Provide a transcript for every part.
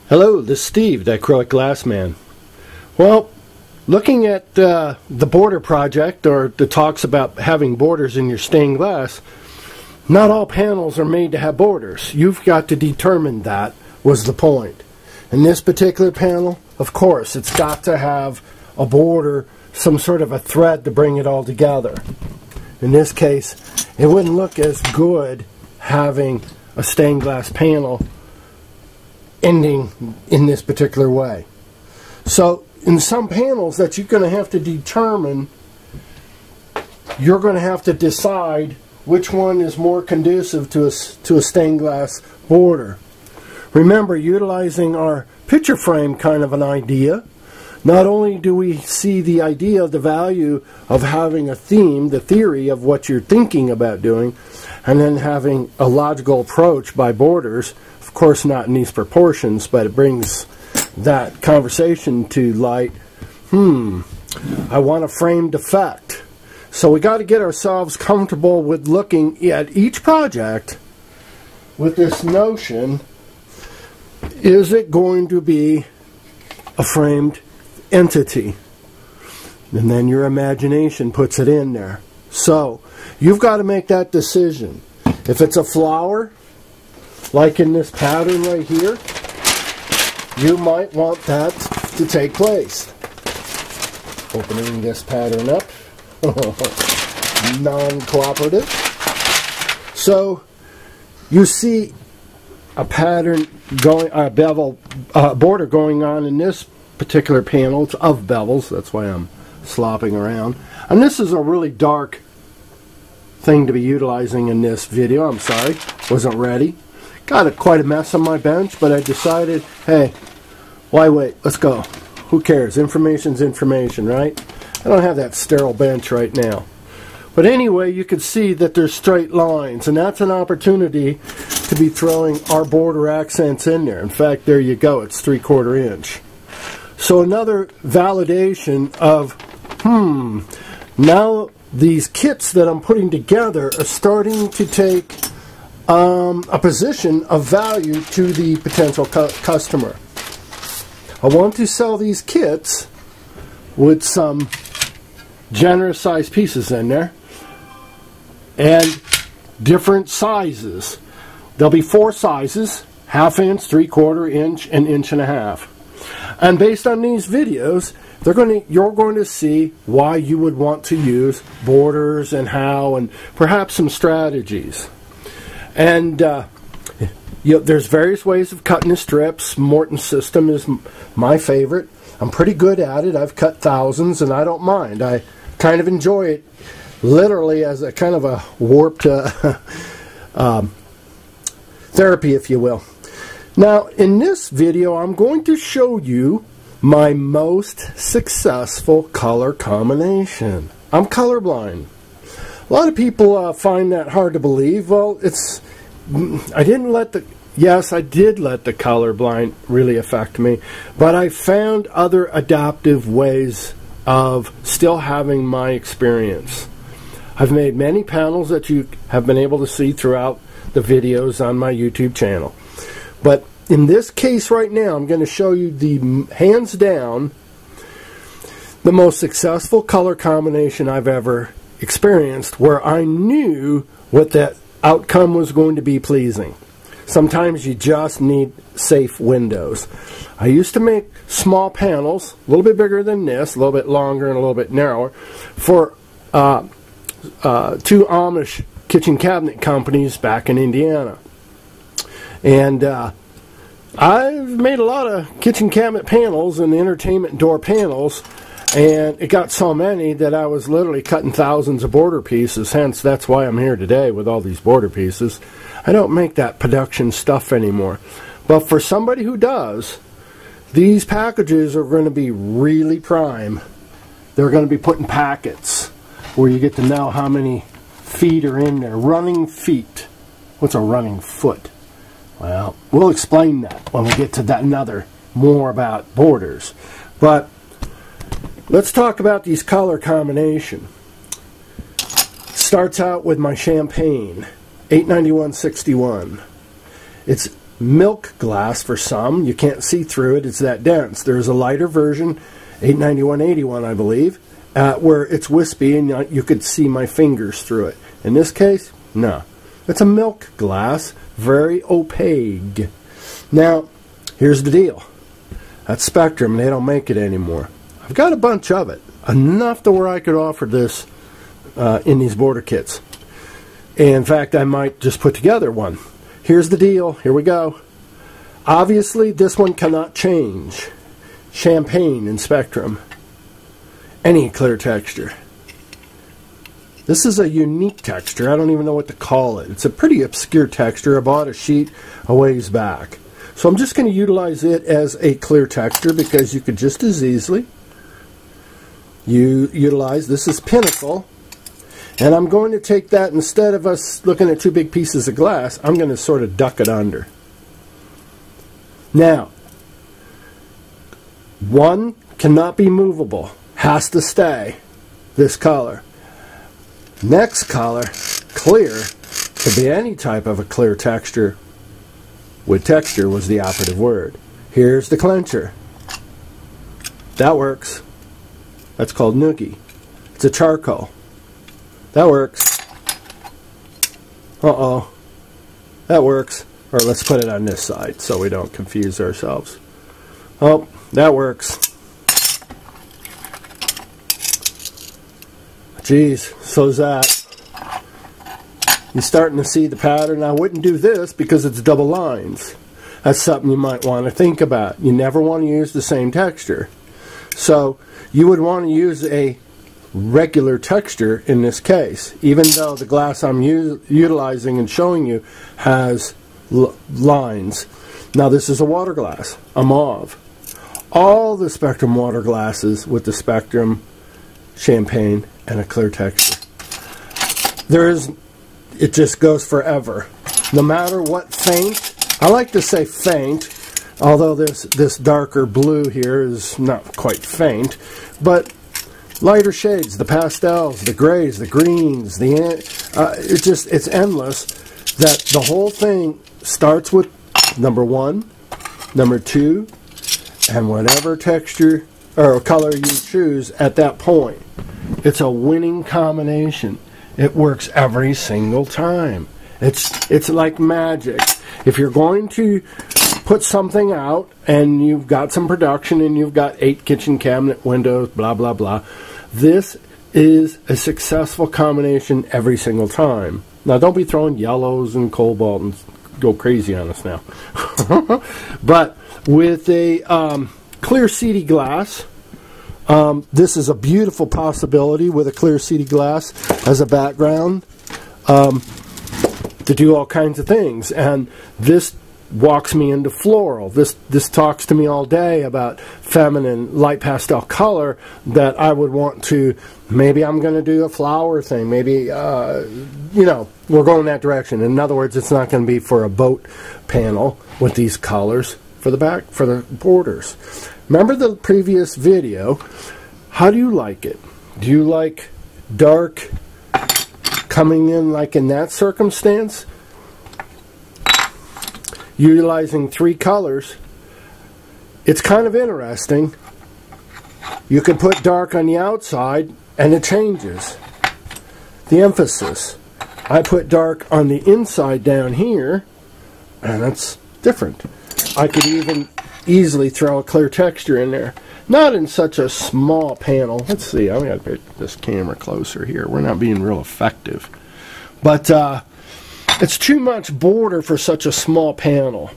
Hello, this is Steve, Dichroic Glass Man. Well, looking at the border project, or the talks about having borders in your stained glass, not all panels are made to have borders. You've got to determine that, was the point. In this particular panel, of course, it's got to have a border, some sort of a thread to bring it all together. In this case, it wouldn't look as good having a stained glass panel ending in this particular way. So in some panels that you're going to have to determine, you're going to have to decide which one is more conducive to a stained glass border. Remember, utilizing our picture frame kind of an idea, not only do we see the idea of the value of having a theme, the theory of what you're thinking about doing, and then having a logical approach by borders. Of course, not in these proportions, but it brings that conversation to light. I want a framed effect. So we got to get ourselves comfortable with looking at each project with this notion: is it going to be a framed entity? And then your imagination puts it in there. So you've got to make that decision. If it's a flower, like in this pattern right here, you might want that to take place. Opening this pattern up, non-cooperative. So you see a pattern going, a bevel border going on in this particular panel. It's of bevels, that's why I'm slopping around. And this is a really dark thing to be utilizing in this video. I'm sorry, wasn't ready. Got quite a mess on my bench, but I decided, hey, why wait? Let's go. Who cares? Information's information, right? I don't have that sterile bench right now. But anyway, you can see that there's straight lines, and that's an opportunity to be throwing our border accents in there. In fact, there you go. It's 3/4 inch. So another validation of, now these kits that I'm putting together are starting to take a position of value to the potential customer. I want to sell these kits with some generous sized pieces in there and different sizes. There'll be 4 sizes: 1/2 inch, 3/4 inch, and 1.5 inch. And based on these videos, you're going to see why you would want to use borders and how, and perhaps some strategies. And there's various ways of cutting the strips. Morton's system is my favorite. I'm pretty good at it. I've cut thousands, and I don't mind. I kind of enjoy it, literally as a kind of a warped therapy, if you will. Now, in this video, I'm going to show you my most successful color combination. I'm colorblind. A lot of people find that hard to believe. Well, yes, I did let the colorblind really affect me, but I found other adaptive ways of still having my experience. I've made many panels that you have been able to see throughout the videos on my YouTube channel. But in this case right now, I'm going to show you the hands down the most successful color combination I've ever experienced, where I knew what that outcome was going to be pleasing. Sometimes you just need safe windows. I used to make small panels, a little bit bigger than this, a little bit longer and a little bit narrower, for 2 Amish kitchen cabinet companies back in Indiana. And I've made a lot of kitchen cabinet panels and entertainment door panels, and it got so many that I was literally cutting thousands of border pieces. Hence, that's why I'm here today with all these border pieces. I don't make that production stuff anymore. But for somebody who does, these packages are going to be really prime. They're going to be put in packets where you get to know how many feet are in there. Running feet. What's a running foot? Well, we'll explain that when we get to that more about borders. But let's talk about these color combination. Starts out with my champagne, 89161. It's milk glass for some. You can't see through it. It's that dense. There's a lighter version, 89181, I believe, where it's wispy and you could see my fingers through it. In this case, no. It's a milk glass, very opaque. Now, here's the deal. That Spectrum, they don't make it anymore. I've got a bunch of it, enough to where I could offer this in these border kits. And in fact, I might just put together one. Here's the deal. Here we go. Obviously, this one cannot change. Champagne in Spectrum. Any clear texture. This is a unique texture. I don't even know what to call it. It's a pretty obscure texture. I bought a sheet a ways back. So I'm just going to utilize it as a clear texture because you could just as easily utilize, this is Pinnacle. And I'm going to take that, instead of us looking at two big pieces of glass, I'm going to sort of duck it under. Now, one cannot be movable. Has to stay. This color. Next color, clear, could be any type of a clear texture. With texture was the operative word. Here's the clincher. That works. That's called noogie. It's a charcoal. That works. Uh-oh. That works. Or let's put it on this side so we don't confuse ourselves. Oh, that works. Geez, so's that. You're starting to see the pattern. I wouldn't do this because it's double lines. That's something you might want to think about. You never want to use the same texture. So you would want to use a regular texture in this case, even though the glass I'm utilizing and showing you has lines. Now this is a water glass, a mauve. All the Spectrum water glasses with the Spectrum champagne and a clear texture. It just goes forever. No matter what faint, I like to say faint, although this darker blue here is not quite faint, but lighter shades, the pastels, the grays, the greens, it's endless. That the whole thing starts with number 1, number 2, and whatever texture or color you choose at that point. It's a winning combination. It works every single time. It's like magic. If you're going to put something out and you've got some production and you've got 8 kitchen cabinet windows, blah, blah, blah, this is a successful combination every single time. Now, don't be throwing yellows and cobalt and go crazy on us now. But with a clear CD glass, this is a beautiful possibility with a clear CD glass as a background to do all kinds of things. And this walks me into Floral. This talks to me all day about feminine light pastel color that I would want to, maybe I'm going to do a flower thing. Maybe, you know, we're going that direction. In other words, it's not going to be for a boat panel with these colors for the back, for the borders. Remember the previous video? How do you like it? Do you like dark coming in like in that circumstance? Utilizing 3 colors. It's kind of interesting. You can put dark on the outside and it changes the emphasis. I put dark on the inside down here and that's different. I could even easily throw a clear texture in there. Not in such a small panel. Let's see, I'm going to put this camera closer here. We're not being real effective. But it's too much border for such a small panel.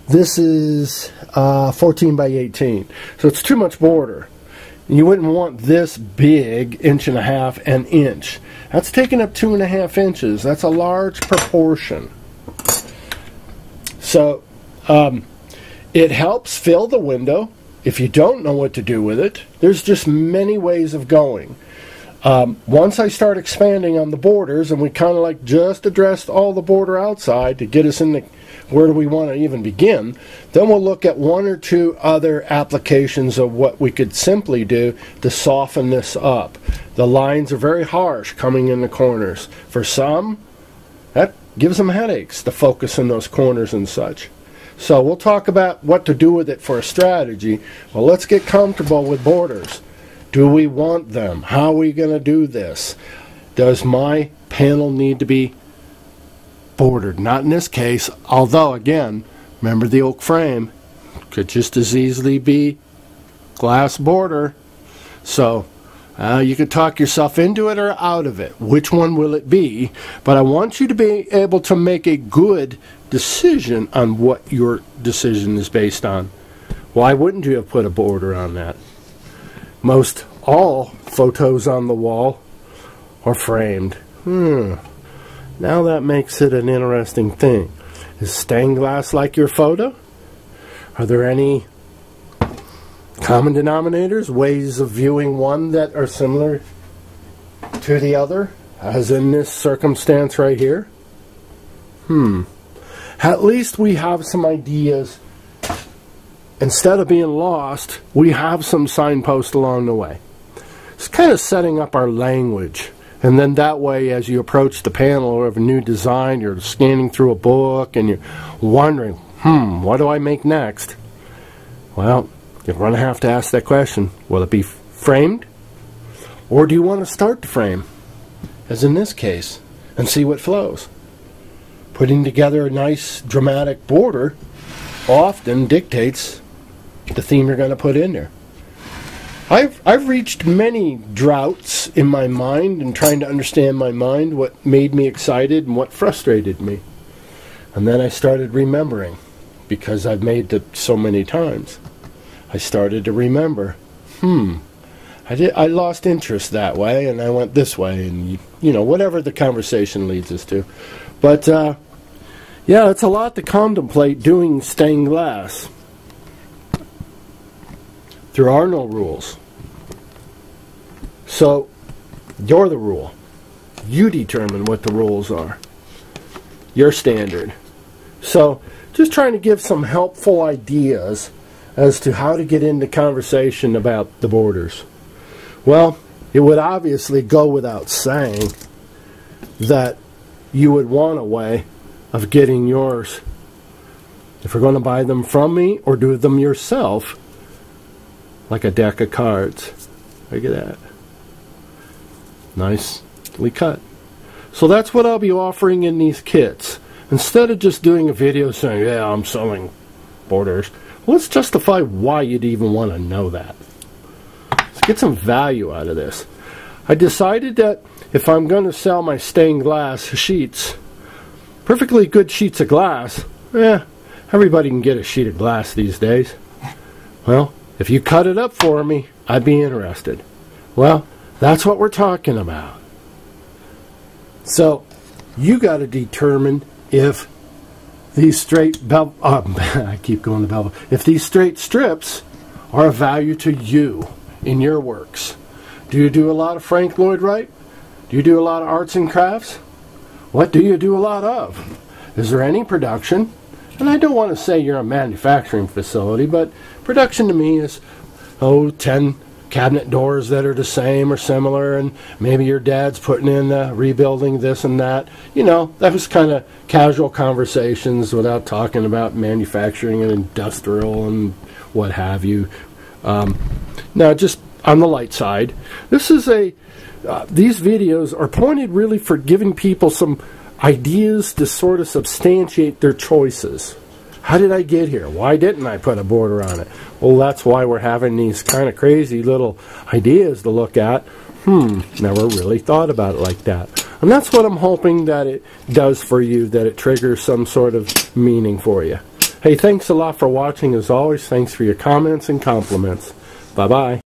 This is 14 by 18. So it's too much border. You wouldn't want this big, 1.5 inches, an inch. That's taking up 2.5 inches. That's a large proportion. So it helps fill the window. If you don't know what to do with it, there's just many ways of going. Once I start expanding on the borders, and we kind of like just addressed all the border outside to get us in the, where do we want to even begin, then we'll look at 1 or 2 other applications of what we could simply do to soften this up. The lines are very harsh coming in the corners. For some, that gives them headaches to focus in those corners and such. So we'll talk about what to do with it for a strategy. Well, let's get comfortable with borders. Do we want them? How are we going to do this? Does my panel need to be bordered? Not in this case, although again, remember the oak frame could just as easily be glass border. So you could talk yourself into it or out of it. Which one will it be? But I want you to be able to make a good decision on what your decision is based on. Why wouldn't you have put a border on that? Most all photos on the wall are framed. Now that makes it an interesting thing. Is stained glass like your photo? Are there any common denominators, ways of viewing one that are similar to the other, as in this circumstance right here? At least we have some ideas. Instead of being lost, we have some signposts along the way. It's kind of setting up our language. And then that way, as you approach the panel of a new design, you're scanning through a book and you're wondering, what do I make next? Well, you're going to have to ask that question. Will it be framed? Or do you want to start the frame, as in this case, and see what flows? Putting together a nice dramatic border often dictates the theme you're going to put in there. I've reached many droughts in my mind and trying to understand my mind, what made me excited and what frustrated me. And then I started remembering, because I've made it so many times. I started to remember, I lost interest that way and I went this way, and you know, whatever the conversation leads us to. But yeah, it's a lot to contemplate doing stained glass. There are no rules. So, you're the rule. You determine what the rules are. Your standard. So, just trying to give some helpful ideas as to how to get into conversation about the borders. Well, it would obviously go without saying that you would want a way of getting yours. If you're going to buy them from me or do them yourself, like a deck of cards. Look at that. Nicely cut. So that's what I'll be offering in these kits. Instead of just doing a video saying, yeah, I'm selling borders, let's justify why you'd even want to know that. Let's get some value out of this. I decided that if I'm going to sell my stained glass sheets, perfectly good sheets of glass, everybody can get a sheet of glass these days. Well, if you cut it up for me, I'd be interested. Well, that's what we're talking about. So, you got to determine if these straight I keep going to bevel. If these straight strips are of value to you in your works. Do you do a lot of Frank Lloyd Wright? Do you do a lot of arts and crafts? What do you do a lot of? Is there any production? And I don't want to say you're a manufacturing facility, but production to me is, 10 cabinet doors that are the same or similar, and maybe your dad's putting in rebuilding this and that. You know, that was kind of casual conversations without talking about manufacturing and industrial and what have you. Now, just on the light side, this is these videos are pointed really for giving people some ideas to sort of substantiate their choices. How did I get here? Why didn't I put a border on it? Well, that's why we're having these kind of crazy little ideas to look at. Never really thought about it like that. And that's what I'm hoping that it does for you, that it triggers some sort of meaning for you. Hey, thanks a lot for watching. As always, thanks for your comments and compliments. Bye-bye.